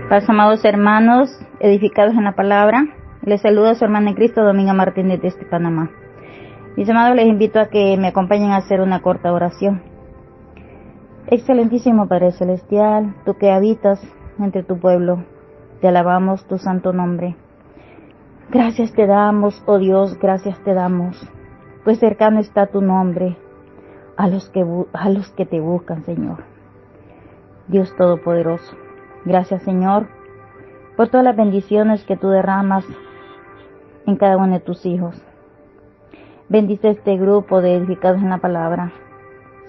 Paz, amados hermanos, edificados en la palabra. Les saluda su hermana en Cristo, Dominga Martínez, desde Panamá. Mis amados, les invito a que me acompañen a hacer una corta oración. Excelentísimo Padre Celestial, tú que habitas entre tu pueblo, te alabamos tu santo nombre. Gracias te damos, oh Dios, gracias te damos, pues cercano está tu nombre a los que te buscan, Señor. Dios Todopoderoso, gracias, Señor, por todas las bendiciones que tú derramas en cada uno de tus hijos. Bendice este grupo de edificados en la palabra.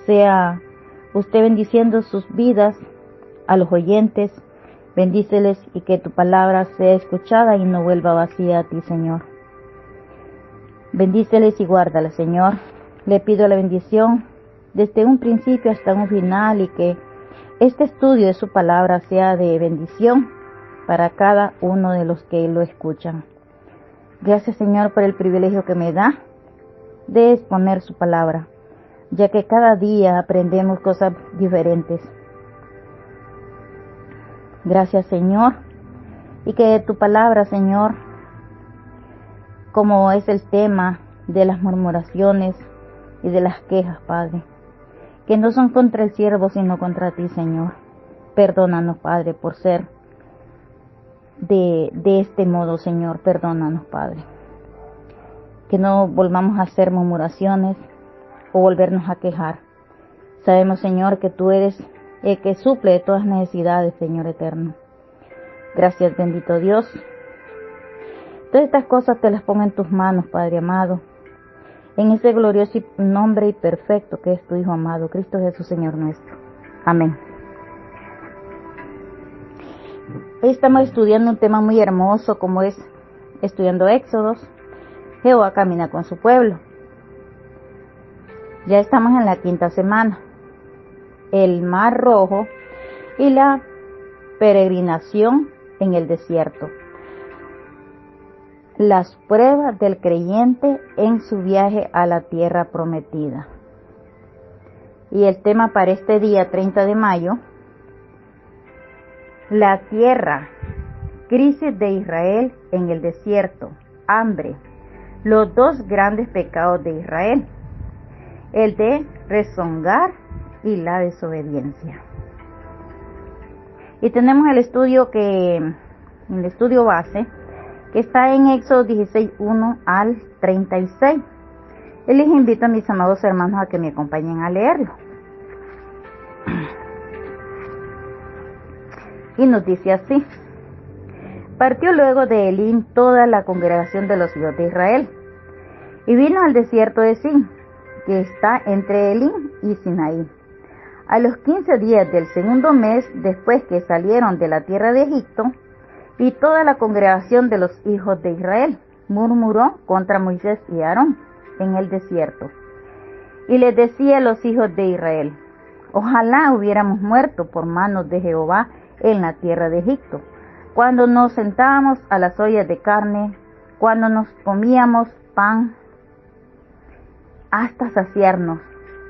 Sea usted bendiciendo sus vidas a los oyentes. Bendíceles y que tu palabra sea escuchada y no vuelva vacía a ti, Señor. Bendíceles y guárdalas, Señor. Le pido la bendición desde un principio hasta un final y que este estudio de su palabra sea de bendición para cada uno de los que lo escuchan. Gracias, Señor, por el privilegio que me da de exponer su palabra, ya que cada día aprendemos cosas diferentes. Gracias, Señor, y que tu palabra, Señor, como es el tema de las murmuraciones y de las quejas, Padre, que no son contra el siervo, sino contra ti, Señor. Perdónanos, Padre, por ser de este modo, Señor. Perdónanos, Padre. Que no volvamos a hacer murmuraciones o volvernos a quejar. Sabemos, Señor, que tú eres el que suple de todas necesidades, Señor eterno. Gracias, bendito Dios. Todas estas cosas te las pongo en tus manos, Padre amado, en ese glorioso nombre y perfecto que es tu Hijo amado, Cristo Jesús, Señor nuestro. Amén. Hoy estamos estudiando un tema muy hermoso, como es estudiando Éxodos. Jehová camina con su pueblo. Ya estamos en la 5ª semana. El Mar Rojo y la peregrinación en el desierto. Las pruebas del creyente en su viaje a la tierra prometida. Y el tema para este día 30 de mayo, la tierra, crisis de Israel en el desierto, hambre, los dos grandes pecados de Israel, el de rezongar y la desobediencia. Y tenemos el estudio base, que está en Éxodo 16:1 al 36. Y les invito a mis amados hermanos a que me acompañen a leerlo. Y nos dice así: partió luego de Elim toda la congregación de los hijos de Israel, y vino al desierto de Sin, que está entre Elim y Sinaí. A los 15 días del segundo mes, después que salieron de la tierra de Egipto, y toda la congregación de los hijos de Israel murmuró contra Moisés y Aarón en el desierto. Y les decía a los hijos de Israel: ojalá hubiéramos muerto por manos de Jehová en la tierra de Egipto, cuando nos sentábamos a las ollas de carne, cuando nos comíamos pan hasta saciarnos,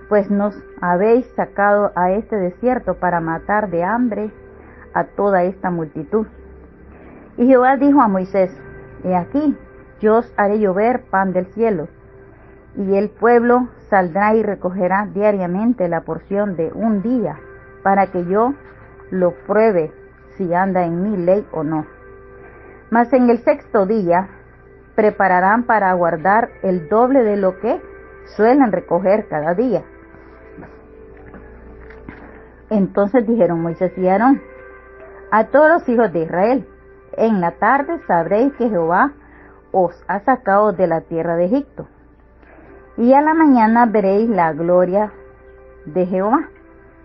pues nos habéis sacado a este desierto para matar de hambre a toda esta multitud. Y Jehová dijo a Moisés: he aquí, yo os haré llover pan del cielo, y el pueblo saldrá y recogerá diariamente la porción de un día, para que yo lo pruebe si anda en mi ley o no. Mas en el 6º día prepararán para guardar el doble de lo que suelen recoger cada día. Entonces dijeron Moisés y Aarón a todos los hijos de Israel: en la tarde sabréis que Jehová os ha sacado de la tierra de Egipto, y a la mañana veréis la gloria de Jehová,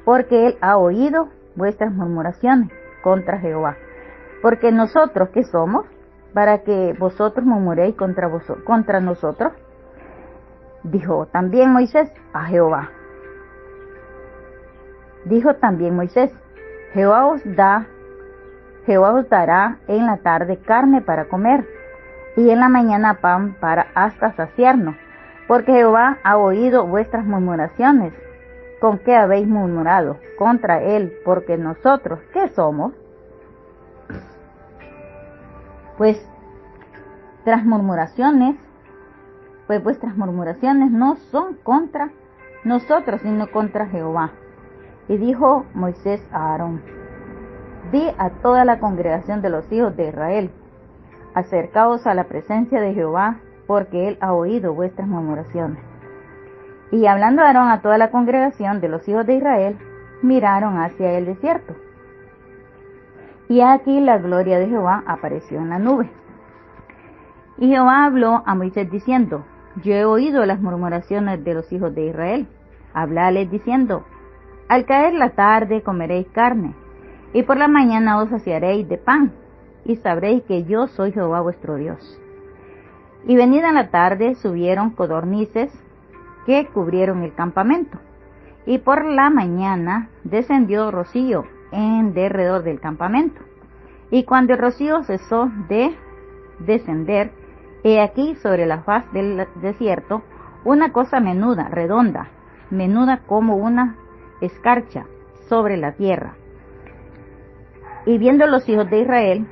porque él ha oído vuestras murmuraciones contra Jehová. Porque nosotros, ¿qué somos para que vosotros murmuréis contra nosotros? Dijo también Moisés a Jehová. Dijo también Moisés: Jehová os dará en la tarde carne para comer, y en la mañana pan para hasta saciarnos, porque Jehová ha oído vuestras murmuraciones. ¿Con qué habéis murmurado contra él? Porque nosotros, ¿qué somos? pues vuestras murmuraciones no son contra nosotros, sino contra Jehová. Y dijo Moisés a Aarón: di a toda la congregación de los hijos de Israel: acercaos a la presencia de Jehová, porque él ha oído vuestras murmuraciones. Y hablando Aarón a toda la congregación de los hijos de Israel, miraron hacia el desierto. Y aquí la gloria de Jehová apareció en la nube. Y Jehová habló a Moisés diciendo: yo he oído las murmuraciones de los hijos de Israel. Hablales diciendo: al caer la tarde comeréis carne, y por la mañana os saciaréis de pan, y sabréis que yo soy Jehová vuestro Dios. Y venida la tarde subieron codornices que cubrieron el campamento, y por la mañana descendió rocío en derredor del campamento. Y cuando el rocío cesó de descender, he aquí sobre la faz del desierto una cosa menuda, redonda, menuda como una escarcha sobre la tierra. Y viendo los hijos de Israel,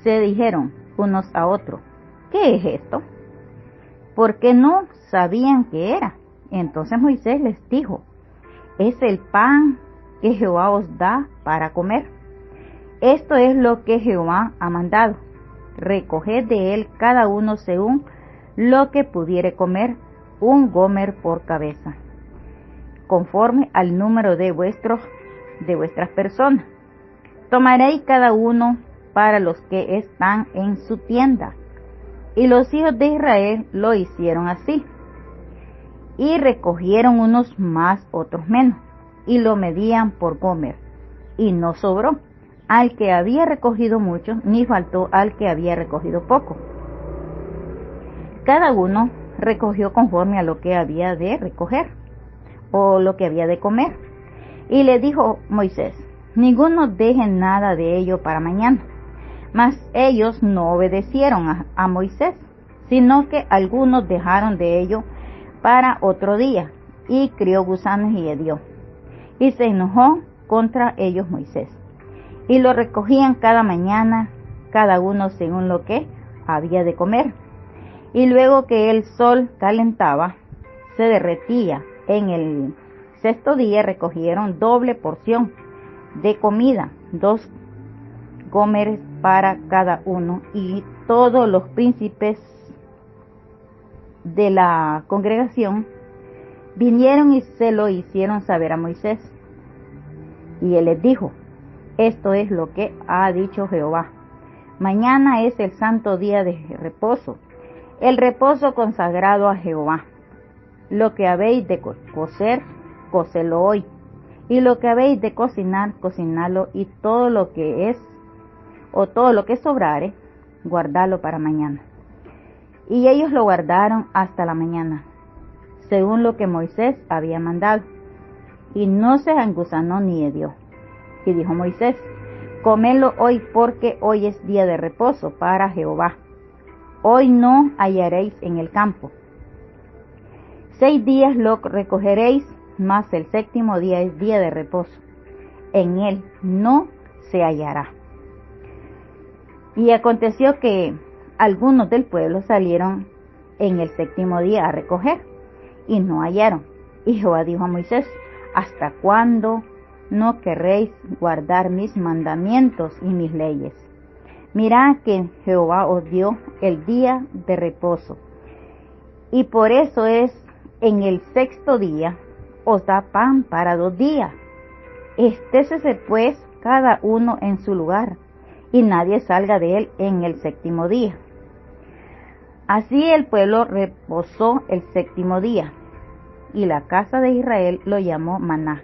se dijeron unos a otros: ¿qué es esto? Porque no sabían qué era. Entonces Moisés les dijo: es el pan que Jehová os da para comer. Esto es lo que Jehová ha mandado: recoged de él cada uno según lo que pudiere comer, un gomer por cabeza, conforme al número de vuestras personas. Tomaréis cada uno para los que están en su tienda. Y los hijos de Israel lo hicieron así. Y recogieron unos más, otros menos, y lo medían por gomer. Y no sobró al que había recogido mucho, ni faltó al que había recogido poco. Cada uno recogió conforme a lo que había de recoger, o lo que había de comer. Y le dijo Moisés: ninguno deje nada de ello para mañana. Mas ellos no obedecieron a Moisés, sino que algunos dejaron de ello para otro día, y crió gusanos y hedió. Y se enojó contra ellos Moisés. Y lo recogían cada mañana, cada uno según lo que había de comer. Y luego que el sol calentaba, se derretía. En el sexto día recogieron doble porción de comida, 2 gómeres para cada uno. Y todos los príncipes de la congregación vinieron y se lo hicieron saber a Moisés. Y él les dijo: esto es lo que ha dicho Jehová: mañana es el santo día de reposo, el reposo consagrado a Jehová. Lo que habéis de cocer, cocedlo hoy, y lo que habéis de cocinar, cocinadlo, y todo lo que sobrare, guardadlo para mañana. Y ellos lo guardaron hasta la mañana, según lo que Moisés había mandado, y no se engusanó ni hedió. Y dijo Moisés: comedlo hoy, porque hoy es día de reposo para Jehová. Hoy no hallaréis en el campo. 6 días lo recogeréis, mas el séptimo día es día de reposo. En él no se hallará. Y aconteció que algunos del pueblo salieron en el séptimo día a recoger, y no hallaron. Y Jehová dijo a Moisés: ¿hasta cuándo no querréis guardar mis mandamientos y mis leyes? Mirad que Jehová os dio el día de reposo, y por eso es en el sexto día os da pan para 2 días. Estése pues cada uno en su lugar, y nadie salga de él en el séptimo día. Así el pueblo reposó el séptimo día, y la casa de Israel lo llamó maná,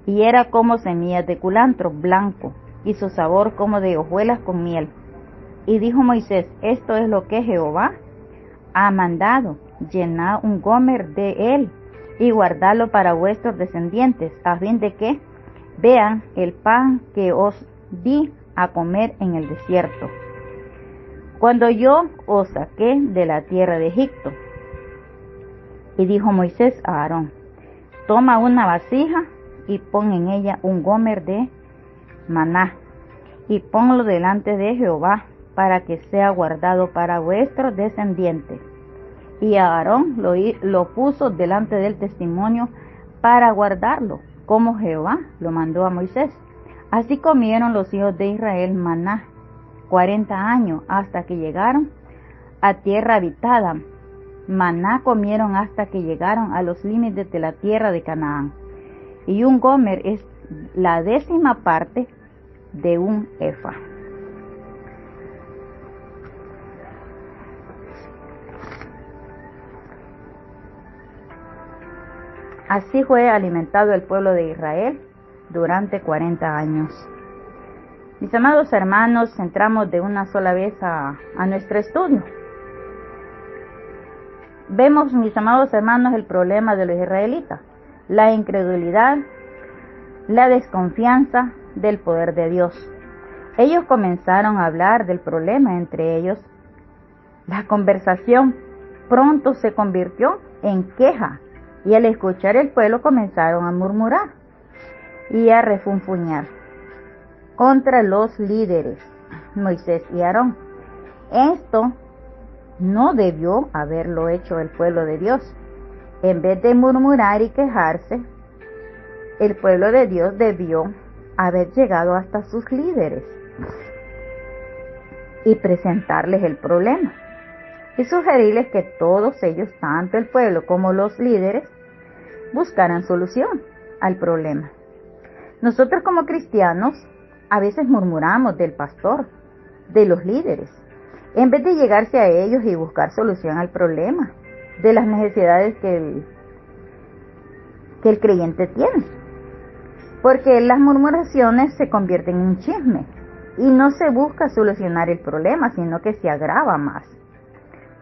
y era como semillas de culantro blanco, y su sabor como de hojuelas con miel. Y dijo Moisés: esto es lo que Jehová ha mandado: llenad un gomer de él, y guardadlo para vuestros descendientes, a fin de que vean el pan que os di a comer en el desierto, cuando yo os saqué de la tierra de Egipto. Y dijo Moisés a Aarón: toma una vasija y pon en ella un gomer de maná, y ponlo delante de Jehová para que sea guardado para vuestros descendientes. Y Aarón lo puso delante del testimonio para guardarlo, como Jehová lo mandó a Moisés. Así comieron los hijos de Israel maná 40 años hasta que llegaron a tierra habitada. Maná comieron hasta que llegaron a los límites de la tierra de Canaán. Y un gomer es la 10ª parte de un efa. Así fue alimentado el pueblo de Israel durante 40 años. Mis amados hermanos, entramos de una sola vez a nuestro estudio. Vemos, mis amados hermanos, el problema de los israelitas, la incredulidad, la desconfianza del poder de Dios. Ellos comenzaron a hablar del problema entre ellos. La conversación pronto se convirtió en queja, y al escuchar el pueblo comenzaron a murmurar y a refunfuñar contra los líderes, Moisés y Aarón. Esto no debió haberlo hecho el pueblo de Dios. En vez de murmurar y quejarse, el pueblo de Dios debió haber llegado hasta sus líderes y presentarles el problema y sugerirles que todos ellos, tanto el pueblo como los líderes, buscaran solución al problema. Nosotros como cristianos a veces murmuramos del pastor, de los líderes, en vez de llegarse a ellos y buscar solución al problema, de las necesidades que el creyente tiene. Porque las murmuraciones se convierten en un chisme y no se busca solucionar el problema, sino que se agrava más.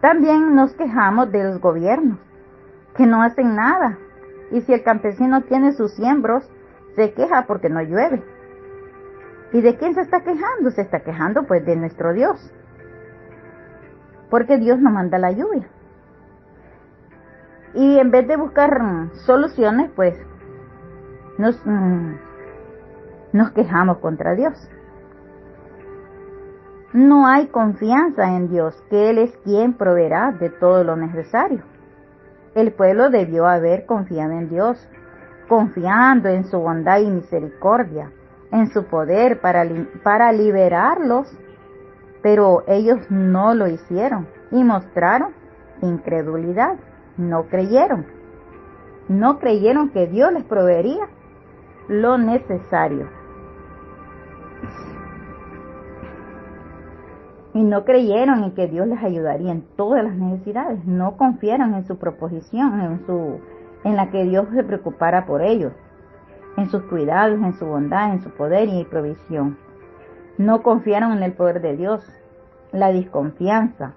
También nos quejamos de los gobiernos, que no hacen nada. Y si el campesino tiene sus siembros, se queja porque no llueve. ¿Y de quién se está quejando? Se está quejando pues de nuestro Dios, porque Dios no manda la lluvia. Y en vez de buscar soluciones, pues nos quejamos contra Dios. No hay confianza en Dios, que Él es quien proveerá de todo lo necesario. El pueblo debió haber confiado en Dios, confiando en su bondad y misericordia, en su poder para liberarlos, pero ellos no lo hicieron y mostraron incredulidad. No creyeron que Dios les proveería lo necesario. Y no creyeron en que Dios les ayudaría en todas las necesidades. No confiaron en su proposición, en la que Dios se preocupara por ellos, en sus cuidados, en su bondad, en su poder y provisión. No confiaron en el poder de Dios. La desconfianza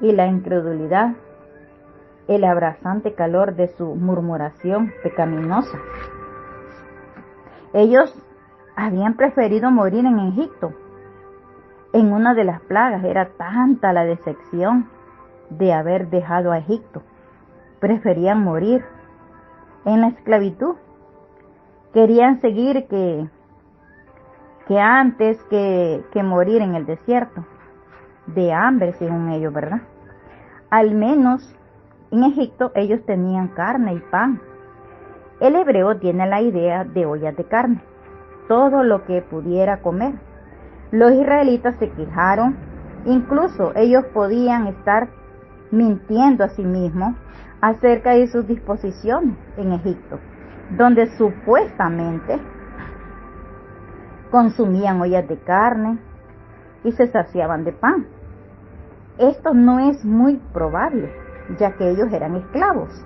y la incredulidad, el abrasante calor de su murmuración pecaminosa. Ellos habían preferido morir en Egipto. En una de las plagas era tanta la decepción de haber dejado a Egipto. Preferían morir en la esclavitud. Querían seguir que antes que morir en el desierto, de hambre según ellos, ¿verdad? Al menos en Egipto ellos tenían carne y pan. El hebreo tiene la idea de ollas de carne, todo lo que pudiera comer. Los israelitas se quejaron, incluso ellos podían estar mintiendo a sí mismos acerca de sus disposiciones en Egipto, donde supuestamente consumían ollas de carne y se saciaban de pan. Esto no es muy probable, ya que ellos eran esclavos.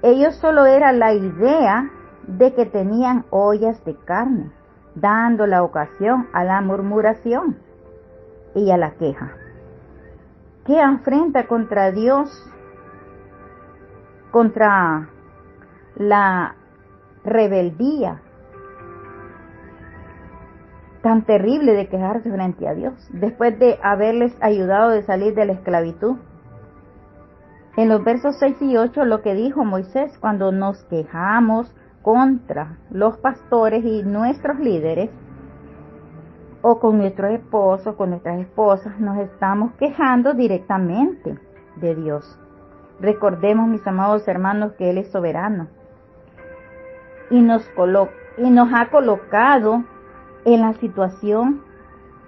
Ellos solo era la idea de que tenían ollas de carne, dando la ocasión a la murmuración y a la queja. ¿Qué afrenta contra Dios, contra la rebeldía tan terrible de quejarse frente a Dios, después de haberles ayudado de salir de la esclavitud? En los versos 6 y 8, lo que dijo Moisés cuando nos quejamos contra los pastores y nuestros líderes, o con nuestro esposo, con nuestras esposas, nos estamos quejando directamente de Dios. Recordemos, mis amados hermanos, que Él es soberano y nos ha colocado en la situación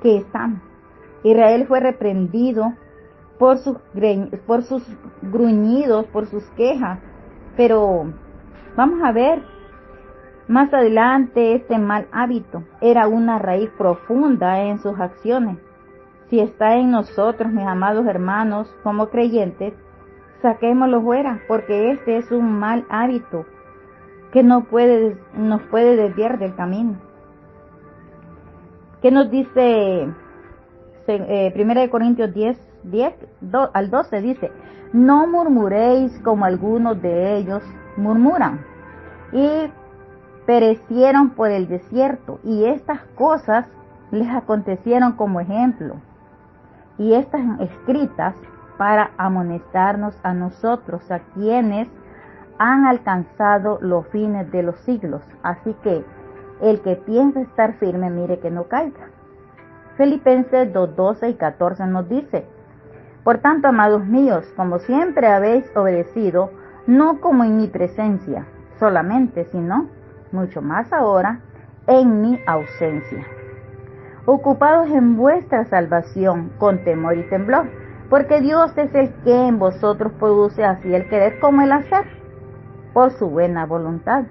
que estamos. Israel fue reprendido por sus gruñidos, por sus quejas, pero vamos a ver más adelante, este mal hábito era una raíz profunda en sus acciones. Si está en nosotros, mis amados hermanos, como creyentes, saquémoslo fuera, porque este es un mal hábito que nos puede desviar del camino. ¿Qué nos dice 1 Corintios 10 al 12? Dice: no murmuréis como algunos de ellos murmuran, y perecieron por el desierto, y estas cosas les acontecieron como ejemplo, y estas escritas para amonestarnos a nosotros, a quienes han alcanzado los fines de los siglos. Así que el que piensa estar firme, mire que no caiga. Filipenses 2:12 y 14 nos dice: por tanto, amados míos, como siempre habéis obedecido, no como en mi presencia solamente, sino mucho más ahora en mi ausencia, ocupados en vuestra salvación con temor y temblor, porque Dios es el que en vosotros produce así el querer como el hacer, por su buena voluntad.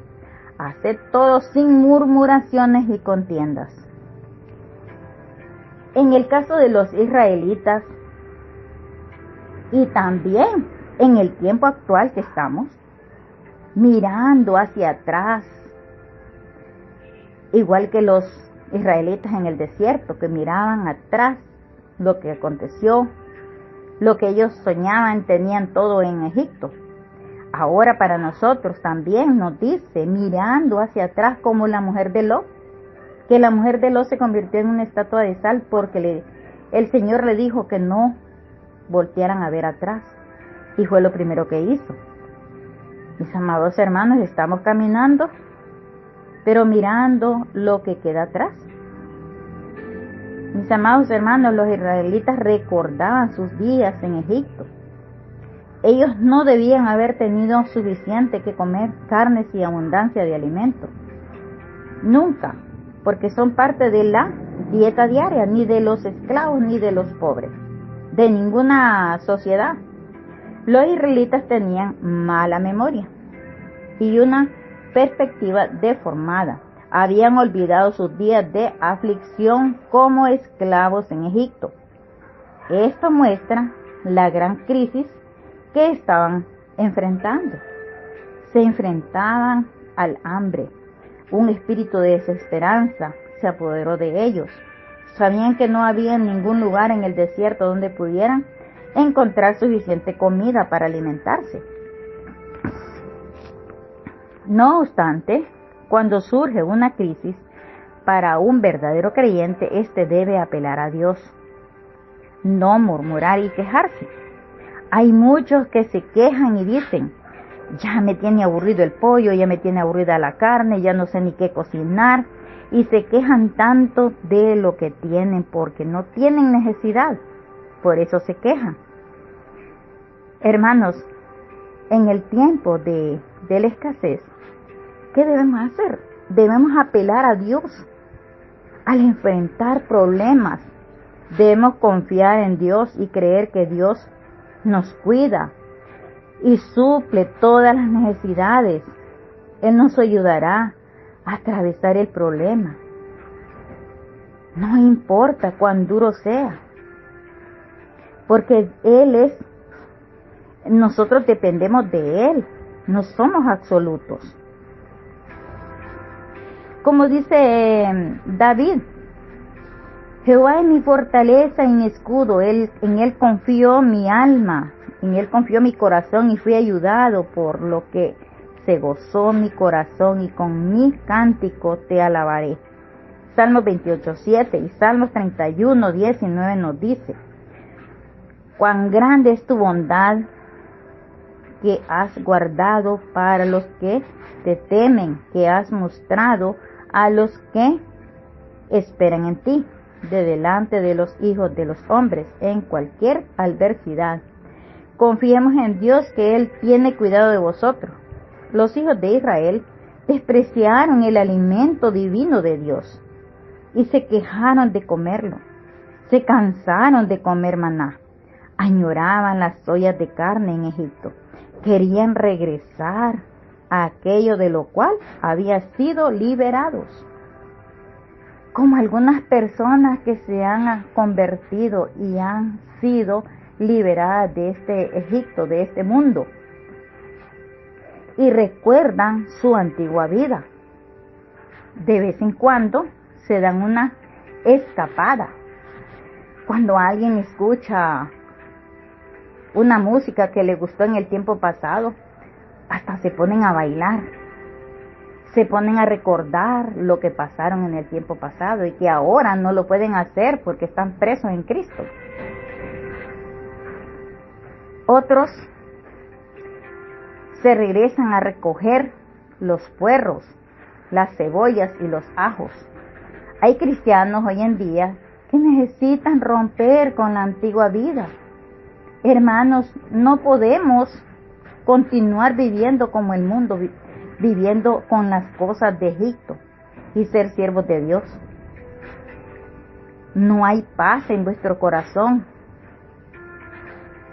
Haced todo sin murmuraciones y contiendas. En el caso de los israelitas, y también en el tiempo actual que estamos, mirando hacia atrás, igual que los israelitas en el desierto, que miraban atrás lo que aconteció, lo que ellos soñaban, tenían todo en Egipto. Ahora para nosotros también nos dice, mirando hacia atrás, como la mujer de Lot, que la mujer de Lot se convirtió en una estatua de sal porque el Señor le dijo que no voltearan a ver atrás, y fue lo primero que hizo. Mis amados hermanos, estamos caminando, pero mirando lo que queda atrás. Mis amados hermanos, los israelitas recordaban sus días en Egipto. Ellos no debían haber tenido suficiente que comer carnes y abundancia de alimentos. Nunca, porque son parte de la dieta diaria, ni de los esclavos ni de los pobres, de ninguna sociedad. Los israelitas tenían mala memoria y una perspectiva deformada. Habían olvidado sus días de aflicción como esclavos en Egipto. Esto muestra la gran crisis que estaban enfrentando. Se enfrentaban al hambre. Un espíritu de desesperanza se apoderó de ellos. Sabían que no había ningún lugar en el desierto donde pudieran encontrar suficiente comida para alimentarse. No obstante, cuando surge una crisis, para un verdadero creyente, éste debe apelar a Dios, no murmurar y quejarse. Hay muchos que se quejan y dicen: ya me tiene aburrido el pollo, ya me tiene aburrida la carne, ya no sé ni qué cocinar, y se quejan tanto de lo que tienen porque no tienen necesidad, por eso se quejan. Hermanos, en el tiempo de la escasez, ¿qué debemos hacer? Debemos apelar a Dios. Al enfrentar problemas, debemos confiar en Dios y creer que Dios nos cuida y suple todas las necesidades. Él nos ayudará a atravesar el problema. No importa cuán duro sea, porque nosotros dependemos de Él, no somos absolutos. Como dice David: Jehová es mi fortaleza y mi escudo, en Él confió mi alma, en Él confió mi corazón y fui ayudado, por lo que se gozó mi corazón y con mi cántico te alabaré. Salmos 28:7 y Salmos 31:19 nos dice: cuán grande es tu bondad que has guardado para los que te temen, que has mostrado a los que esperan en ti. de delante de los hijos de los hombres en cualquier adversidad. Confiemos en Dios, que Él tiene cuidado de vosotros. Los hijos de Israel despreciaron el alimento divino de Dios y se quejaron de comerlo. Se cansaron de comer maná. Añoraban las ollas de carne en Egipto. Querían regresar a aquello de lo cual habían sido liberados. Como algunas personas que se han convertido y han sido liberadas de este Egipto, de este mundo, y recuerdan su antigua vida. De vez en cuando se dan una escapada. Cuando alguien escucha una música que le gustó en el tiempo pasado, hasta se ponen a bailar, se ponen a recordar lo que pasaron en el tiempo pasado y que ahora no lo pueden hacer porque están presos en Cristo. Otros se regresan a recoger los puerros, las cebollas y los ajos. Hay cristianos hoy en día que necesitan romper con la antigua vida. Hermanos, no podemos continuar viviendo como el mundo, viviendo con las cosas de Egipto y ser siervos de Dios. No hay paz en vuestro corazón.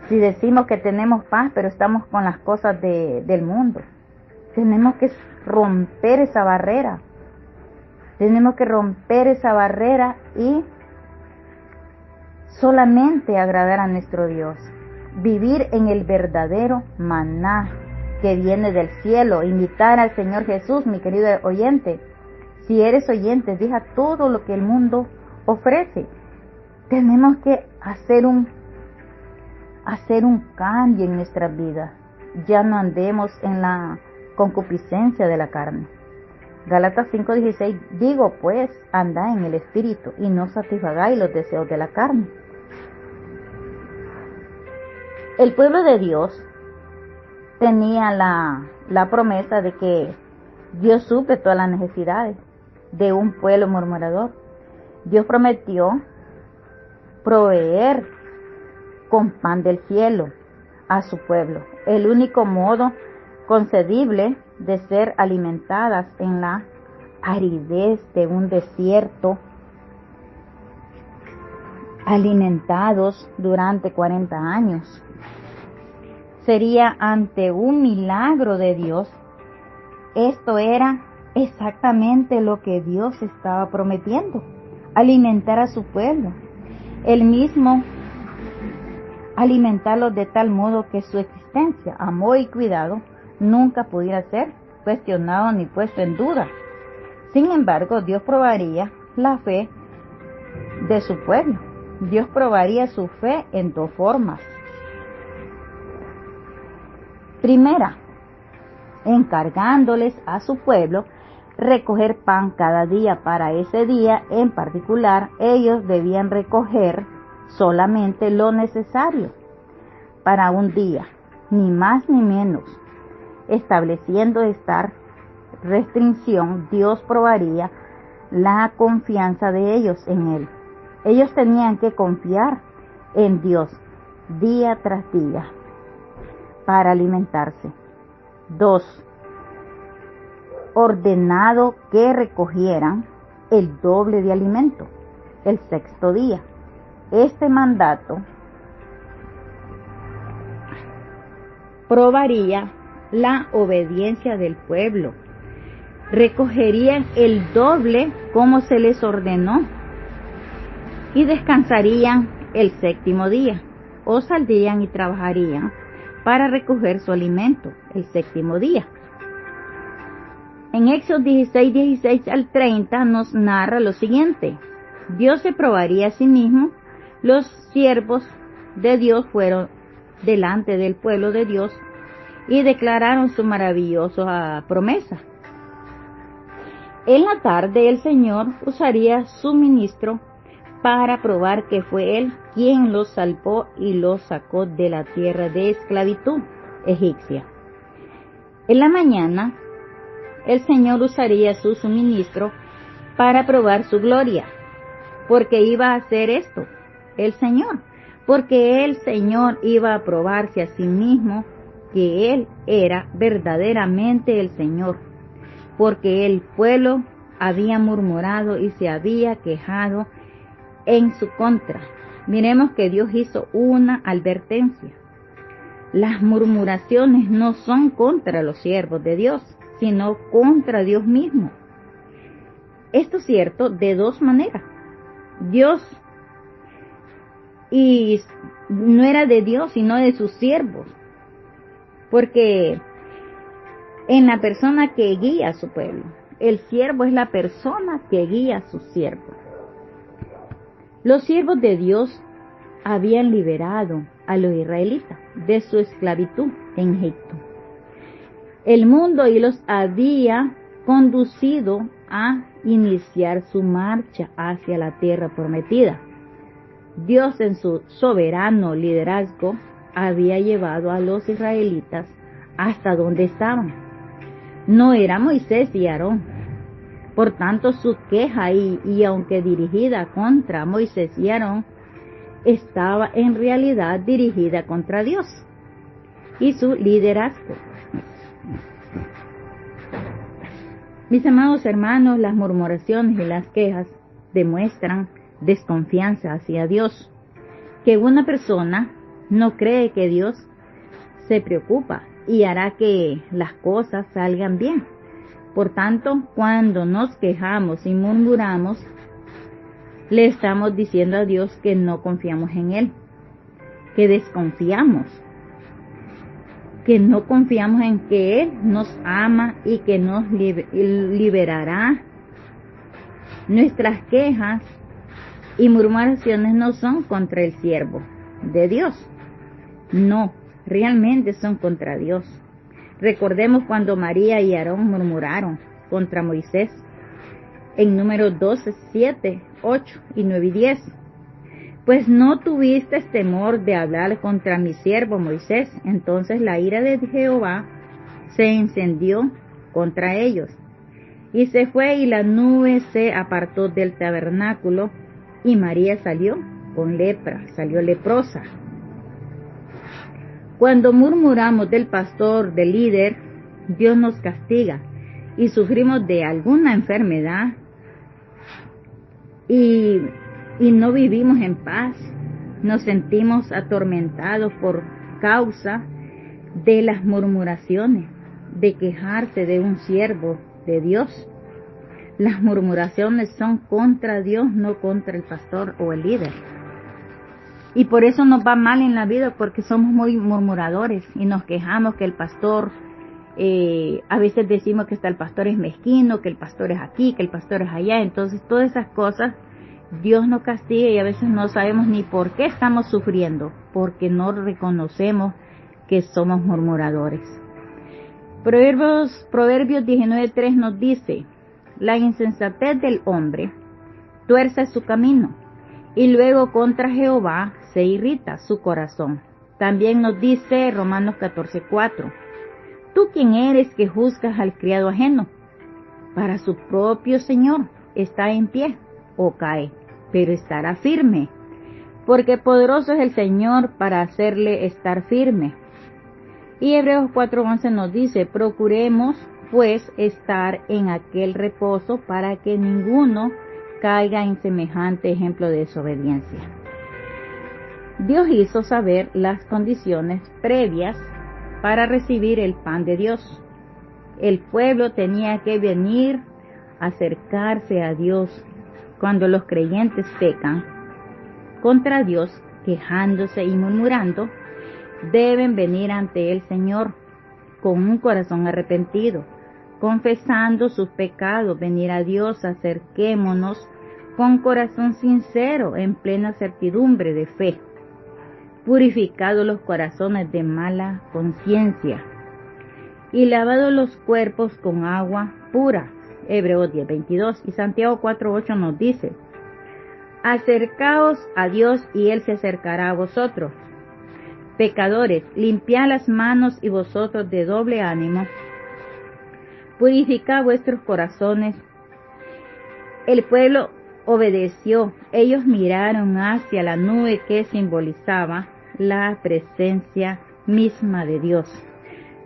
Si decimos que tenemos paz, pero estamos con las cosas del mundo, tenemos que romper esa barrera. Tenemos que romper esa barrera y solamente agradar a nuestro Dios. Vivir en el verdadero maná que viene del cielo. Invitar al Señor Jesús, mi querido oyente. Si eres oyente, deja todo lo que el mundo ofrece. Tenemos que hacer un cambio en nuestras vidas. Ya no andemos en la concupiscencia de la carne. Gálatas 5:16, digo pues, andad en el Espíritu y no satisfagáis los deseos de la carne. El pueblo de Dios tenía la promesa de que Dios suple todas las necesidades de un pueblo murmurador. Dios prometió proveer con pan del cielo a su pueblo, el único modo concebible de ser alimentadas en la aridez de un desierto, alimentados durante 40 años. Sería ante un milagro de Dios. Esto era exactamente lo que Dios estaba prometiendo, alimentar a su pueblo. Él mismo alimentarlos de tal modo que su existencia, amor y cuidado nunca pudiera ser cuestionado ni puesto en duda. Sin embargo, Dios probaría la fe de su pueblo. Dios probaría su fe en dos formas. Primera, encargándoles a su pueblo recoger pan cada día. Para ese día en particular, ellos debían recoger solamente lo necesario para un día, ni más ni menos. Estableciendo esta restricción, Dios probaría la confianza de ellos en Él. Ellos tenían que confiar en Dios día tras día para alimentarse. 2. Ordenado que recogieran el doble de alimento el sexto día. Este mandato probaría la obediencia del pueblo. Recogerían el doble como se les ordenó y descansarían el séptimo día, o saldrían y trabajarían para recoger su alimento el séptimo día. En Éxodo 16 al 30 nos narra lo siguiente: Dios se probaría a sí mismo. Los siervos de Dios fueron delante del pueblo de Dios y declararon su maravillosa promesa. En la tarde el Señor usaría su ministro para probar que fue Él quien los salvó y los sacó de la tierra de esclavitud egipcia. En la mañana el Señor usaría su suministro para probar su gloria. porque iba a hacer esto el Señor, porque el Señor iba a probarse a sí mismo que Él era verdaderamente el Señor, porque el pueblo había murmurado y se había quejado en su contra. Miremos que Dios hizo una advertencia. Las murmuraciones no son contra los siervos de Dios, sino contra Dios mismo. Esto es cierto de dos maneras. Dios, y no era de Dios, sino de sus siervos, porque en la persona que guía a su pueblo, el siervo es la persona que guía a su siervo. Los siervos de Dios habían liberado a los israelitas de su esclavitud en Egipto. El mundo y los había conducido a iniciar su marcha hacia la tierra prometida. Dios en su soberano liderazgo había llevado a los israelitas hasta donde estaban. No era Moisés y Aarón. Por tanto, su queja y aunque dirigida contra Moisés y Aarón, estaba en realidad dirigida contra Dios y su liderazgo. Mis amados hermanos, las murmuraciones y las quejas demuestran desconfianza hacia Dios, que una persona no cree que Dios se preocupa y hará que las cosas salgan bien. Por tanto, cuando nos quejamos y murmuramos, le estamos diciendo a Dios que no confiamos en Él, que desconfiamos, que no confiamos en que Él nos ama y que nos liberará. Nuestras quejas y murmuraciones no son contra el siervo de Dios, no, realmente son contra Dios. Recordemos cuando María y Aarón murmuraron contra Moisés en Números 12, 7, 8 y 9 y 10. Pues no tuviste temor de hablar contra mi siervo Moisés. Entonces la ira de Jehová se encendió contra ellos. Y se fue y la nube se apartó del tabernáculo y María salió con lepra, salió leprosa. Cuando murmuramos del pastor, del líder, Dios nos castiga y sufrimos de alguna enfermedad y no vivimos en paz. Nos sentimos atormentados por causa de las murmuraciones, de quejarse de un siervo de Dios. Las murmuraciones son contra Dios, no contra el pastor o el líder. Y por eso nos va mal en la vida, porque somos muy murmuradores y nos quejamos que el pastor, a veces decimos que el pastor es mezquino, que el pastor es aquí, que el pastor es allá. Entonces todas esas cosas Dios nos castiga y a veces no sabemos ni por qué estamos sufriendo, porque no reconocemos que somos murmuradores. Proverbios 19:3 nos dice: la insensatez del hombre tuerce su camino, y luego contra Jehová se irrita su corazón. También nos dice Romanos 14:4: ¿tú quién eres que juzgas al criado ajeno? Para su propio Señor está en pie o cae, pero estará firme, porque poderoso es el Señor para hacerle estar firme. Y Hebreos 4:11 nos dice: procuremos pues estar en aquel reposo para que ninguno caiga en semejante ejemplo de desobediencia. Dios hizo saber las condiciones previas para recibir el pan de Dios. El pueblo tenía que venir a acercarse a Dios. Cuando los creyentes pecan contra Dios, quejándose y murmurando, deben venir ante el Señor con un corazón arrepentido, confesando sus pecados, venir a Dios, acerquémonos con corazón sincero, en plena certidumbre de fe, purificados los corazones de mala conciencia y lavados los cuerpos con agua pura. Hebreos 10:22 y Santiago 4:8 nos dice: acercaos a Dios y Él se acercará a vosotros. Pecadores, limpiad las manos, y vosotros de doble ánimo, purificad vuestros corazones. El pueblo obedeció. Ellos miraron hacia la nube que simbolizaba la presencia misma de Dios.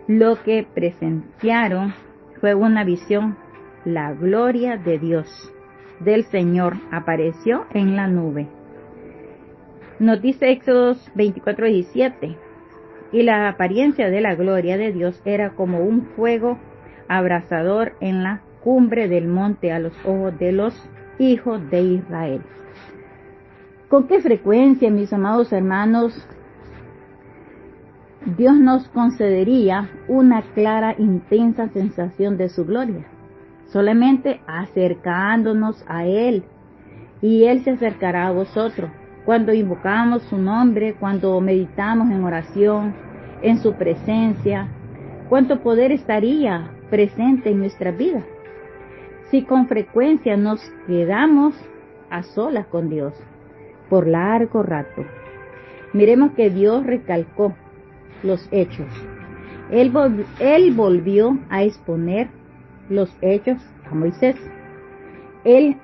Lo que presenciaron fue una visión. La gloria de Dios, del Señor, apareció en la nube. Nos dice Éxodo 24:17, y la apariencia de la gloria de Dios era como un fuego abrasador en la cumbre del monte a los ojos de los hijos de Israel. ¿Con qué frecuencia, mis amados hermanos, Dios nos concedería una clara, intensa sensación de su gloria? Solamente acercándonos a Él, y Él se acercará a vosotros. Cuando invocamos su nombre, cuando meditamos en oración, en su presencia, ¿cuánto poder estaría presente en nuestra vida? Si con frecuencia nos quedamos a solas con Dios por largo rato, miremos que Dios recalcó los hechos. Él volvió a exponer los hechos a Moisés. Él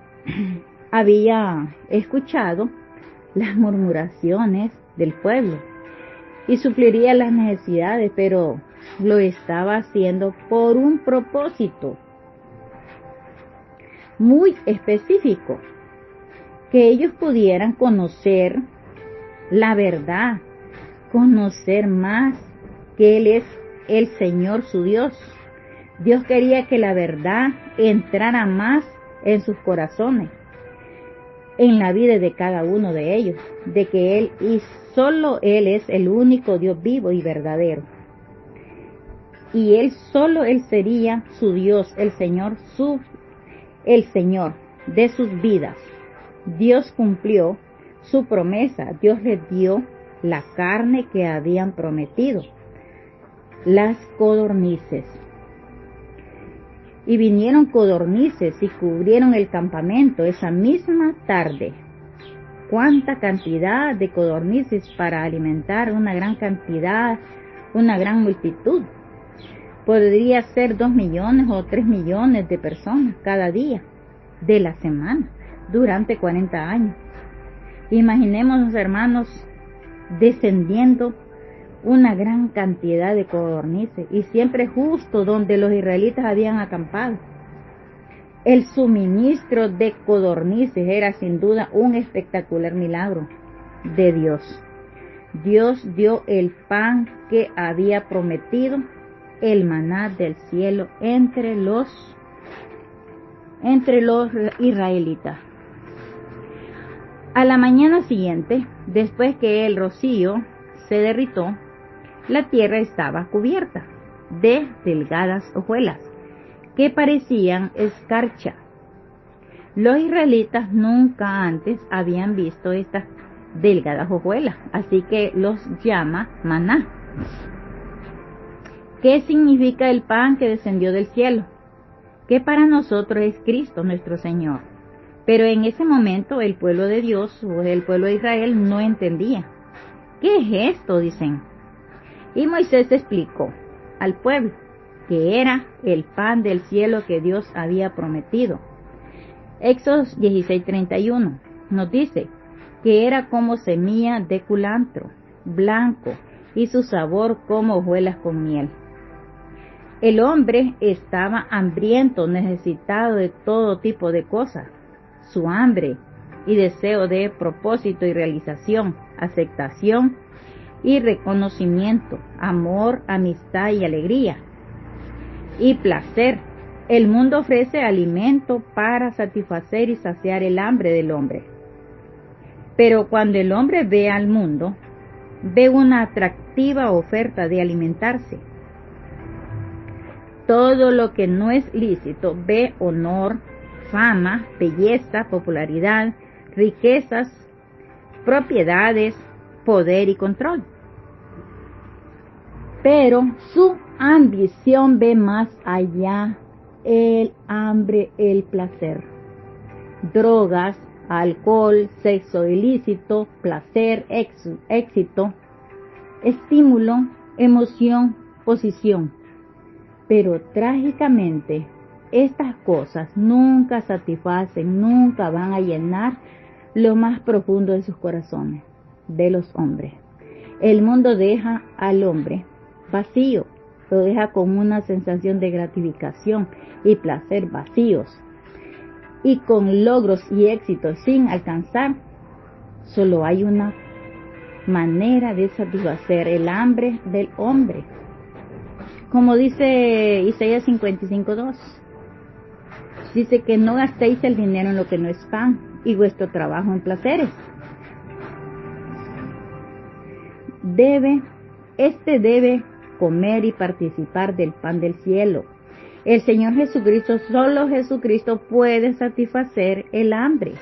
había escuchado las murmuraciones del pueblo y supliría las necesidades, pero lo estaba haciendo por un propósito muy específico, que ellos pudieran conocer la verdad, conocer más que Él es el Señor su Dios. Dios quería que la verdad entrara más en sus corazones, en la vida de cada uno de ellos, de que Él y solo Él es el único Dios vivo y verdadero. Y solo Él sería su Dios, el Señor de sus vidas. Dios cumplió su promesa. Dios les dio la carne que habían prometido, las codornices. Y vinieron codornices y cubrieron el campamento esa misma tarde. ¿Cuánta cantidad de codornices para alimentar una gran cantidad, una gran multitud? Podría ser 2 millones o 3 millones de personas cada día de la semana durante 40 años. Imaginémonos, hermanos, descendiendo una gran cantidad de codornices, y siempre justo donde los israelitas habían acampado. El suministro de codornices era sin duda un espectacular milagro de Dios. Dios dio el pan que había prometido, el maná del cielo entre los israelitas. A la mañana siguiente, después que el rocío se derritó, la tierra estaba cubierta de delgadas hojuelas que parecían escarcha. Los israelitas nunca antes habían visto estas delgadas hojuelas, así que los llama maná. ¿Qué significa el pan que descendió del cielo? Que para nosotros es Cristo nuestro Señor. Pero en ese momento el pueblo de Dios, o el pueblo de Israel, no entendía. ¿Qué es esto?, dicen. Y Moisés explicó al pueblo que era el pan del cielo que Dios había prometido. Éxodo 16:31 nos dice que era como semilla de culantro, blanco, y su sabor como hojuelas con miel. El hombre estaba hambriento, necesitado de todo tipo de cosas. Su hambre y deseo de propósito y realización, aceptación y reconocimiento, amor, amistad y alegría y placer. El mundo ofrece alimento para satisfacer y saciar el hambre del hombre. Pero cuando el hombre ve al mundo, ve una atractiva oferta de alimentarse. Todo lo que no es lícito ve honor, fama, belleza, popularidad, riquezas, propiedades, poder y control. Pero su ambición ve más allá: el hambre, el placer, drogas, alcohol, sexo ilícito, placer, éxito, estímulo, emoción, posición. Pero trágicamente, estas cosas nunca satisfacen, nunca van a llenar lo más profundo de sus corazones, de los hombres. El mundo deja al hombre vacío, lo deja con una sensación de gratificación y placer vacíos, y con logros y éxitos sin alcanzar. Solo hay una manera de satisfacer el hambre del hombre. Como dice Isaías 55:2, dice que no gastéis el dinero en lo que no es pan y vuestro trabajo en placeres. Debe comer y participar del pan del cielo. El Señor Jesucristo, solo Jesucristo puede satisfacer el hambre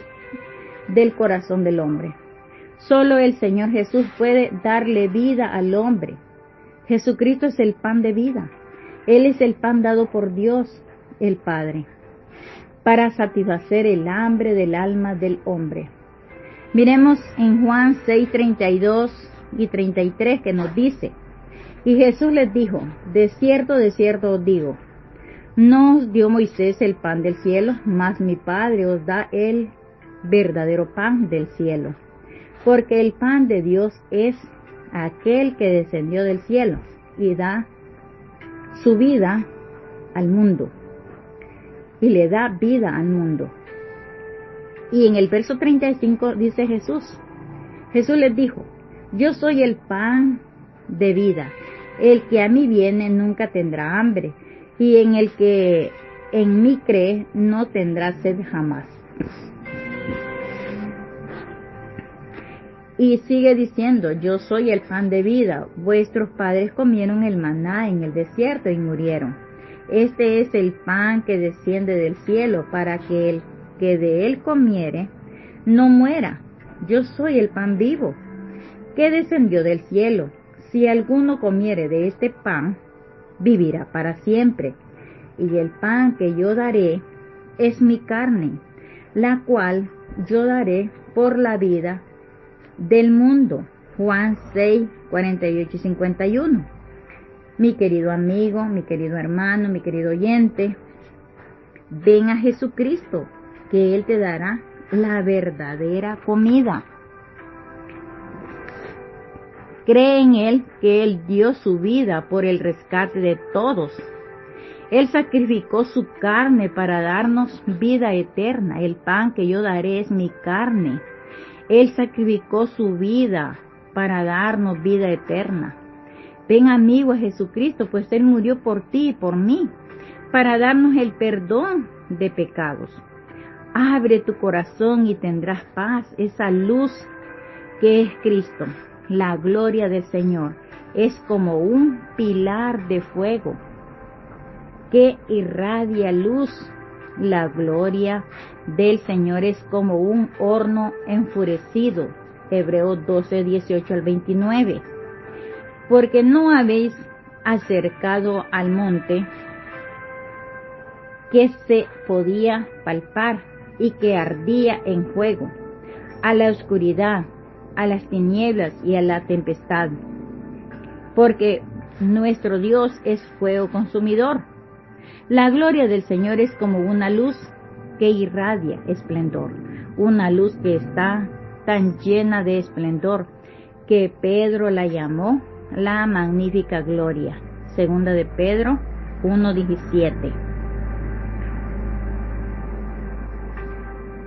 del corazón del hombre. Solo el Señor Jesús puede darle vida al hombre. Jesucristo es el pan de vida. Él es el pan dado por Dios, el Padre, para satisfacer el hambre del alma del hombre. Miremos en Juan 6:32 y 33 que nos dice: y Jesús les dijo, de cierto os digo, no os dio Moisés el pan del cielo, mas mi Padre os da el verdadero pan del cielo. Porque el pan de Dios es aquel que descendió del cielo y da su vida al mundo. Y le da vida al mundo. Y en el verso 35 dice Jesús les dijo, yo soy el pan de vida. El que a mí viene nunca tendrá hambre, y en el que en mí cree no tendrá sed jamás. Y sigue diciendo, yo soy el pan de vida. Vuestros padres comieron el maná en el desierto y murieron. Este es el pan que desciende del cielo, para que el que de él comiere no muera. Yo soy el pan vivo, que descendió del cielo. Si alguno comiere de este pan, vivirá para siempre. Y el pan que yo daré es mi carne, la cual yo daré por la vida del mundo. Juan 6:48 y 51. Mi querido amigo, mi querido hermano, mi querido oyente, ven a Jesucristo, que Él te dará la verdadera comida. Cree en Él, que Él dio su vida por el rescate de todos. Él sacrificó su carne para darnos vida eterna. El pan que yo daré es mi carne. Él sacrificó su vida para darnos vida eterna. Ven, amigo, a Jesucristo, pues Él murió por ti y por mí, para darnos el perdón de pecados. Abre tu corazón y tendrás paz, esa luz que es Cristo. La gloria del Señor es como un pilar de fuego que irradia luz. La gloria del Señor es como un horno enfurecido. Hebreos 12:18 al 29. Porque no habéis acercado al monte que se podía palpar y que ardía en fuego, a la oscuridad, a las tinieblas y a la tempestad, porque nuestro Dios es fuego consumidor. La gloria del Señor es como una luz que irradia esplendor, una luz que está tan llena de esplendor que Pedro la llamó la magnífica gloria. Segunda de Pedro 1:17.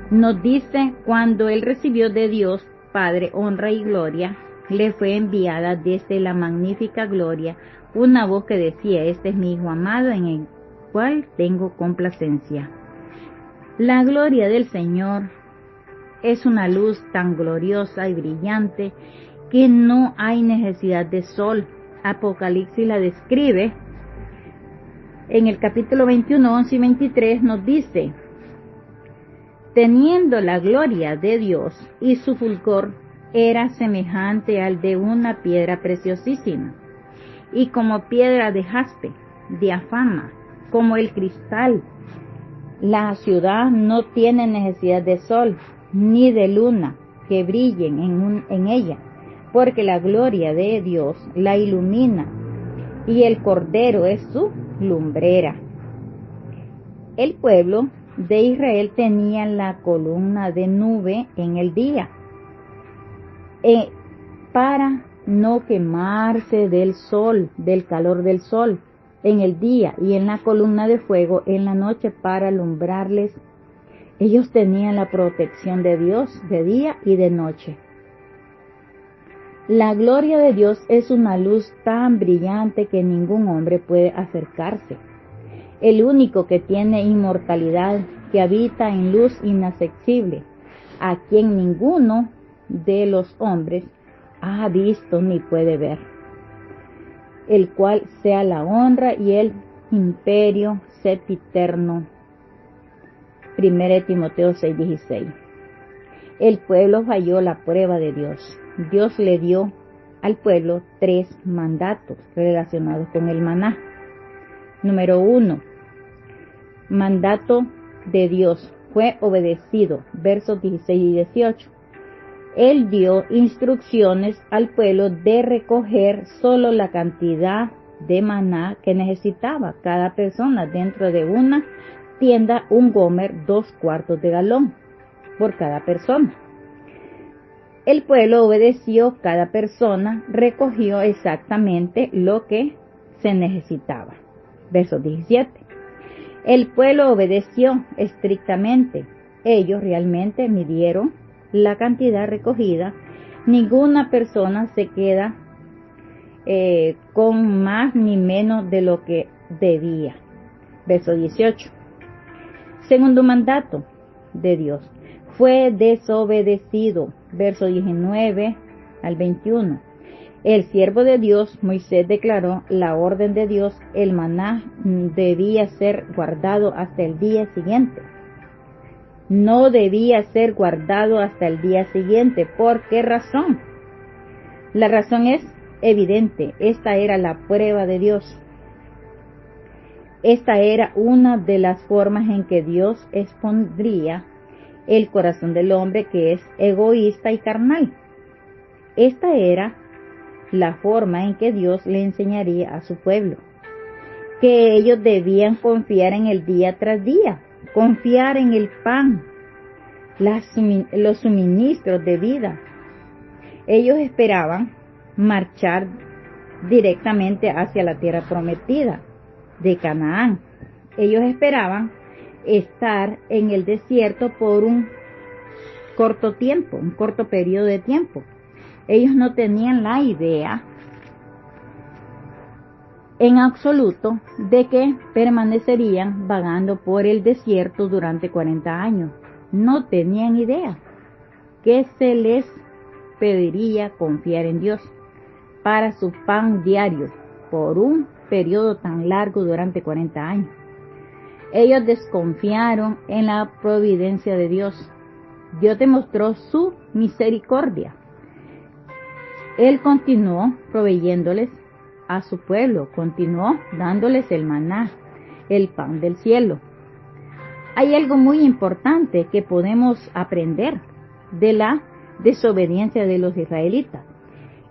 Nos dice, cuando él recibió de Dios Padre honra y gloria, le fue enviada desde la magnífica gloria una voz que decía, este es mi Hijo amado en el cual tengo complacencia. La gloria del Señor es una luz tan gloriosa y brillante que no hay necesidad de sol. Apocalipsis la describe en el capítulo 21, 11 y 23, nos dice, teniendo la gloria de Dios y su fulgor era semejante al de una piedra preciosísima, y como piedra de jaspe, diafana, como el cristal. La ciudad no tiene necesidad de sol, ni de luna que brillen en ella, porque la gloria de Dios la ilumina, y el Cordero es su lumbrera. El pueblo de Israel tenía la columna de nube en el día, para no quemarse del sol, del calor del sol en el día, y en la columna de fuego en la noche para alumbrarles. Ellos tenían la protección de Dios de día y de noche. La gloria de Dios es una luz tan brillante que ningún hombre puede acercarse. El único que tiene inmortalidad, que habita en luz inaccesible, a quien ninguno de los hombres ha visto ni puede ver, el cual sea la honra y el imperio sempiterno. 1 Timoteo 6:16. El pueblo falló la prueba de Dios. Dios le dio al pueblo 3 mandatos relacionados con el maná. Número 1. Mandato de Dios fue obedecido. Versos 16 y 18. Él dio instrucciones al pueblo de recoger solo la cantidad de maná que necesitaba cada persona dentro de una tienda, un gomer, 2/4 de galón por cada persona. El pueblo obedeció, cada persona recogió exactamente lo que se necesitaba. Verso 17. El pueblo obedeció estrictamente. Ellos realmente midieron la cantidad recogida. Ninguna persona se queda con más ni menos de lo que debía. Verso 18. Segundo mandato de Dios fue desobedecido. Verso 19 al 21. El siervo de Dios, Moisés, declaró la orden de Dios. El maná debía ser guardado hasta el día siguiente. No debía ser guardado hasta el día siguiente. ¿Por qué razón? La razón es evidente. Esta era la prueba de Dios. Esta era una de las formas en que Dios expondría el corazón del hombre, que es egoísta y carnal. Esta era la forma en que Dios le enseñaría a su pueblo, que ellos debían confiar en el día tras día, confiar en el pan, los suministros de vida. Ellos esperaban marchar directamente hacia la tierra prometida de Canaán. Ellos esperaban estar en el desierto por un corto tiempo, un corto periodo de tiempo. Ellos no tenían la idea en absoluto de que permanecerían vagando por el desierto durante 40 años. No tenían idea que se les pediría confiar en Dios para su pan diario por un periodo tan largo durante 40 años. Ellos desconfiaron en la providencia de Dios. Dios demostró su misericordia. Él continuó proveyéndoles a su pueblo, continuó dándoles el maná, el pan del cielo. Hay algo muy importante que podemos aprender de la desobediencia de los israelitas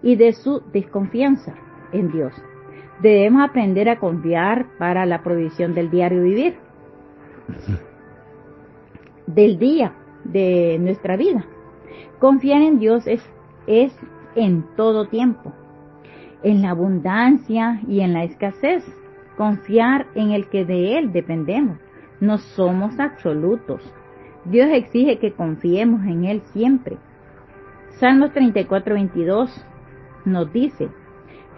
y de su desconfianza en Dios. Debemos aprender a confiar para la provisión del diario vivir, del día de nuestra vida. Confiar en Dios es en todo tiempo, en la abundancia y en la escasez. Confiar en el que de Él dependemos. No somos absolutos. Dios exige que confiemos en Él siempre. Salmos 34:22 nos dice: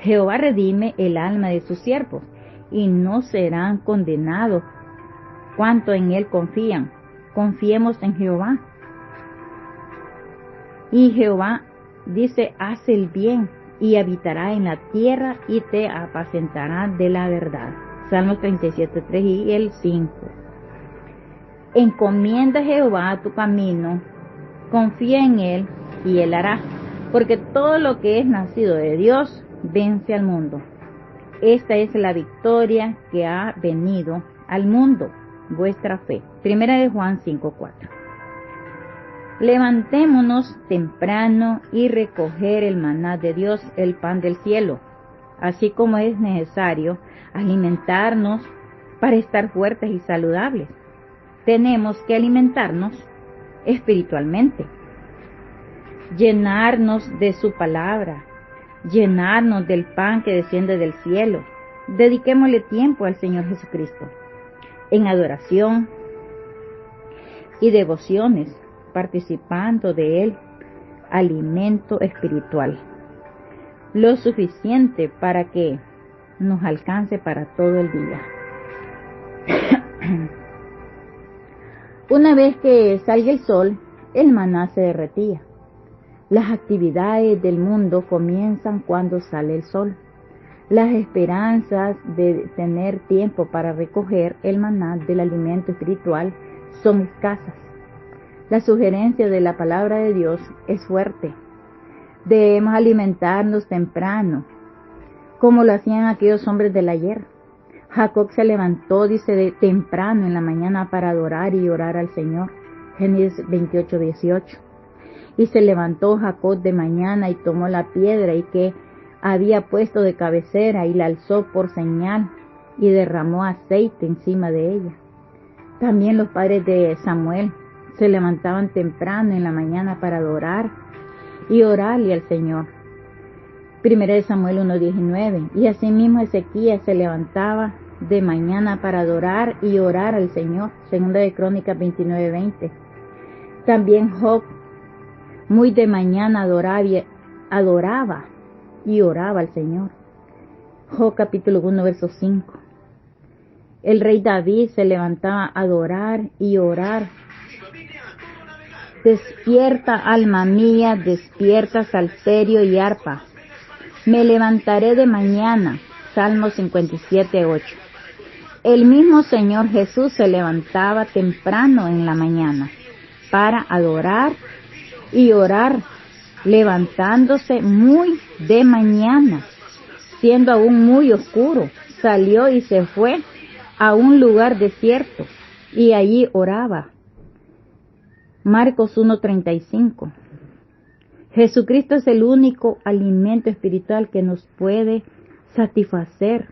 Jehová redime el alma de sus siervos, y no serán condenados cuanto en Él confían. Confiemos en Jehová. Y Jehová dice: haz el bien y habitará en la tierra y te apacentará de la verdad. Salmos 37:3 y el 5. Encomienda a Jehová tu camino, confía en Él y Él hará, porque todo lo que es nacido de Dios vence al mundo. Esta es la victoria que ha venido al mundo, vuestra fe. 1 Juan 5:4. Levantémonos temprano y recoger el maná de Dios, el pan del cielo, así como es necesario alimentarnos para estar fuertes y saludables. Tenemos que alimentarnos espiritualmente, llenarnos de su palabra, llenarnos del pan que desciende del cielo. Dediquémosle tiempo al Señor Jesucristo en adoración y devociones, participando de Él, alimento espiritual, lo suficiente para que nos alcance para todo el día. Una vez que salga el sol, el maná se derretía. Las actividades del mundo comienzan cuando sale el sol. Las esperanzas de tener tiempo para recoger el maná del alimento espiritual son escasas. La sugerencia de la palabra de Dios es fuerte. Debemos alimentarnos temprano, como lo hacían aquellos hombres del ayer. Jacob se levantó, dice, de temprano en la mañana para adorar y orar al Señor. Génesis 28:18. Y se levantó Jacob de mañana y tomó la piedra y que había puesto de cabecera y la alzó por señal y derramó aceite encima de ella. También los padres de Samuel se levantaban temprano en la mañana para adorar y orarle al Señor. 1 Samuel 1:19. Y asimismo Ezequías se levantaba de mañana para adorar y orar al Señor. 2 Crónicas 29:20. También Job muy de mañana adoraba y oraba al Señor. Job capítulo 1 verso 5. El rey David se levantaba a adorar y orar. Despierta, alma mía, despierta, salterio y arpa. Me levantaré de mañana. Salmo 57:8. El mismo Señor Jesús se levantaba temprano en la mañana para adorar y orar, levantándose muy de mañana, siendo aún muy oscuro. Salió y se fue a un lugar desierto y allí oraba. Marcos 1:35. Jesucristo es el único alimento espiritual que nos puede satisfacer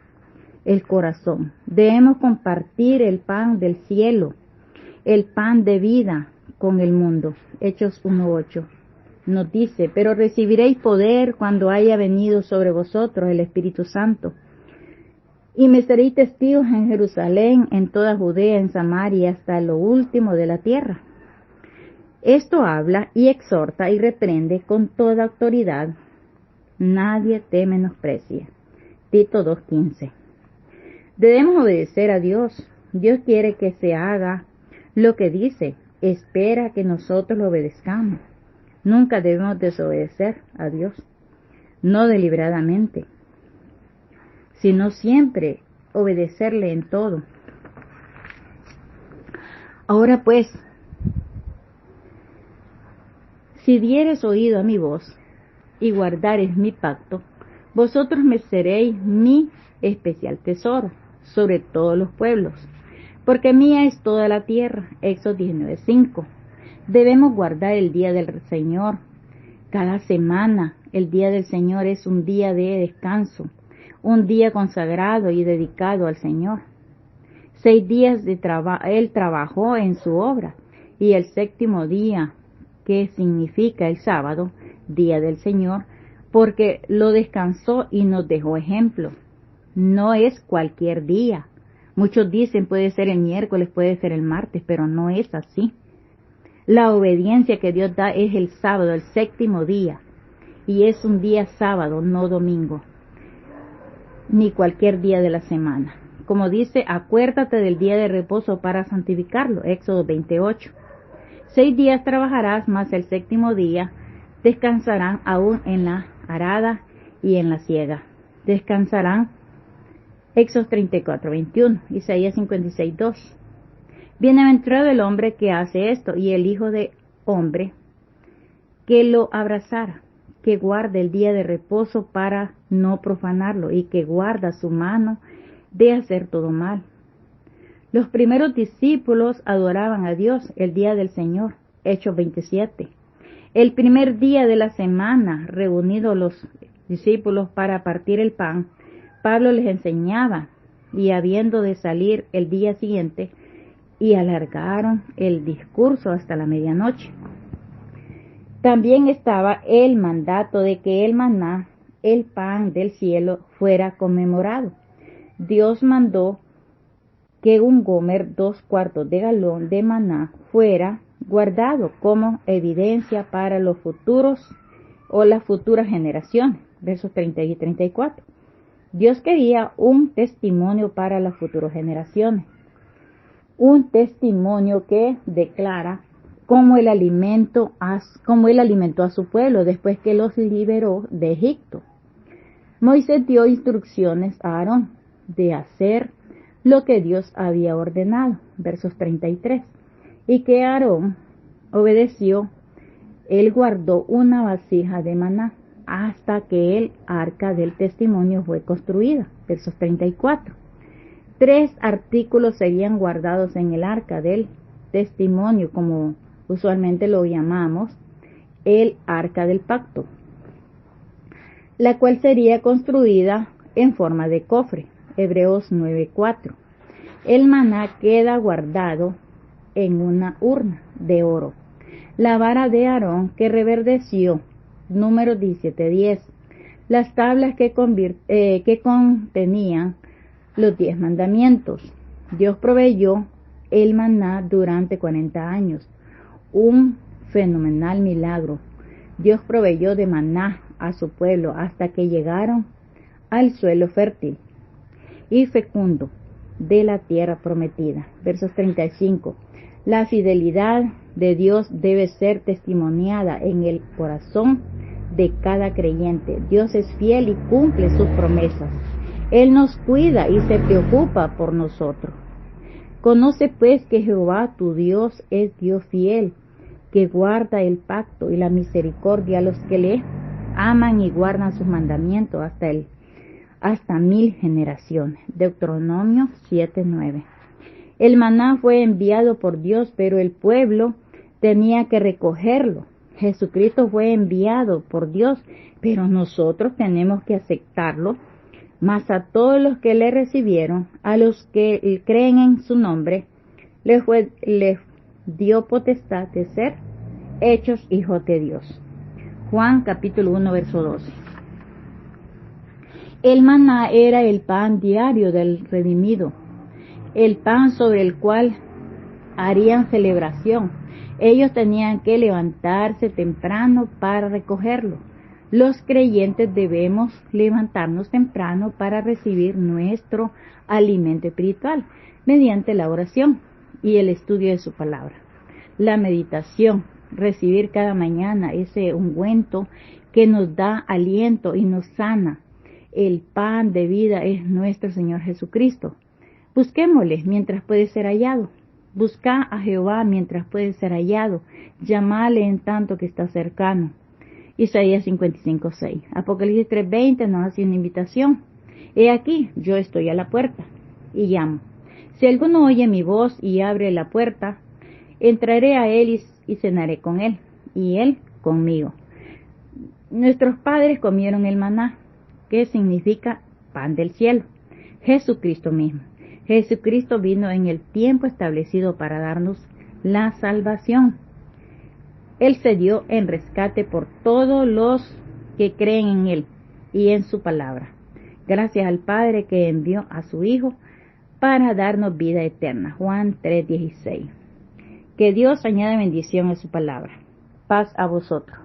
el corazón. Debemos compartir el pan del cielo, el pan de vida con el mundo. Hechos 1:8 nos dice: pero recibiréis poder cuando haya venido sobre vosotros el Espíritu Santo, y me seréis testigos en Jerusalén, en toda Judea, en Samaria, hasta lo último de la tierra. Esto habla y exhorta y reprende con toda autoridad. Nadie te menosprecie. Tito 2:15. Debemos obedecer a Dios. Dios quiere que se haga lo que dice. Espera que nosotros lo obedezcamos. Nunca debemos desobedecer a Dios, no deliberadamente, sino siempre obedecerle en todo. Ahora pues, si dieres oído a mi voz y guardares mi pacto, vosotros me seréis mi especial tesoro sobre todos los pueblos, porque mía es toda la tierra. Éxodo 19:5. Debemos guardar el día del Señor. Cada semana el día del Señor es un día de descanso, un día consagrado y dedicado al Señor. 6 días Él trabajó en su obra, y el séptimo día, que significa el sábado, día del Señor, porque lo descansó y nos dejó ejemplo. No es cualquier día. Muchos dicen puede ser el miércoles, puede ser el martes, pero no es así. La obediencia que Dios da es el sábado, el séptimo día, y es un día sábado, no domingo, ni cualquier día de la semana. Como dice, acuérdate del día de reposo para santificarlo. Éxodo 28. 6 días trabajarás, mas el séptimo día descansarán aún en la arada y en la siega. Descansarán. Éxodo 34:21. Isaías 56:2. Bienaventurado el hombre que hace esto, y el hijo de hombre que lo abrazara, que guarde el día de reposo para no profanarlo, y que guarda su mano de hacer todo mal. Los primeros discípulos adoraban a Dios el día del Señor. Hechos 27. El primer día de la semana, reunidos los discípulos para partir el pan, Pablo les enseñaba y habiendo de salir el día siguiente, y alargaron el discurso hasta la medianoche. También estaba el mandato de que el maná, el pan del cielo, fuera conmemorado. Dios mandó que un gomer, 2/4 de galón de maná, fuera guardado como evidencia para los futuros o las futuras generaciones. Versos 30 y 34. Dios quería un testimonio para las futuras generaciones. Un testimonio que declara cómo él alimentó a su pueblo después que los liberó de Egipto. Moisés dio instrucciones a Aarón de hacer lo que Dios había ordenado, versos 33, y que Aarón obedeció. Él guardó una vasija de maná hasta que el arca del testimonio fue construida, versos 34. 3 artículos serían guardados en el arca del testimonio, como usualmente lo llamamos, el arca del pacto, la cual sería construida en forma de cofre, Hebreos 9:4. El maná queda guardado en una urna de oro. La vara de Aarón que reverdeció, Números 17:10. Las tablas que contenían los 10 mandamientos. Dios proveyó el maná durante 40 años. Un fenomenal milagro. Dios proveyó de maná a su pueblo hasta que llegaron al suelo fértil y fecundo de la tierra prometida. Versos 35. La fidelidad de Dios debe ser testimoniada en el corazón de cada creyente. Dios es fiel y cumple sus promesas. Él nos cuida y se preocupa por nosotros. Conoce pues que Jehová tu Dios es Dios fiel, que guarda el pacto y la misericordia a los que le aman y guardan sus mandamientos hasta 1000 generaciones. Deuteronomio 7:9. El maná fue enviado por Dios, pero el pueblo tenía que recogerlo. Jesucristo fue enviado por Dios, pero nosotros tenemos que aceptarlo. Mas a todos los que le recibieron, a los que creen en su nombre, les dio potestad de ser hechos hijos de Dios. Juan capítulo 1, verso 12. El maná era el pan diario del redimido, el pan sobre el cual harían celebración. Ellos tenían que levantarse temprano para recogerlo. Los creyentes debemos levantarnos temprano para recibir nuestro alimento espiritual mediante la oración y el estudio de su palabra. La meditación, recibir cada mañana ese ungüento que nos da aliento y nos sana. El pan de vida es nuestro Señor Jesucristo. Busquémosle mientras puede ser hallado. Busca a Jehová mientras puede ser hallado. Llámale en tanto que está cercano. Isaías 55:6. Apocalipsis 3:20 nos hace una invitación. He aquí, yo estoy a la puerta y llamo. Si alguno oye mi voz y abre la puerta, entraré a él y cenaré con él, y él conmigo. Nuestros padres comieron el maná, que significa pan del cielo. Jesucristo mismo. Jesucristo vino en el tiempo establecido para darnos la salvación. Él se dio en rescate por todos los que creen en Él y en su palabra. Gracias al Padre que envió a su Hijo para darnos vida eterna. Juan 3:16. Que Dios añade bendición a su palabra. Paz a vosotros.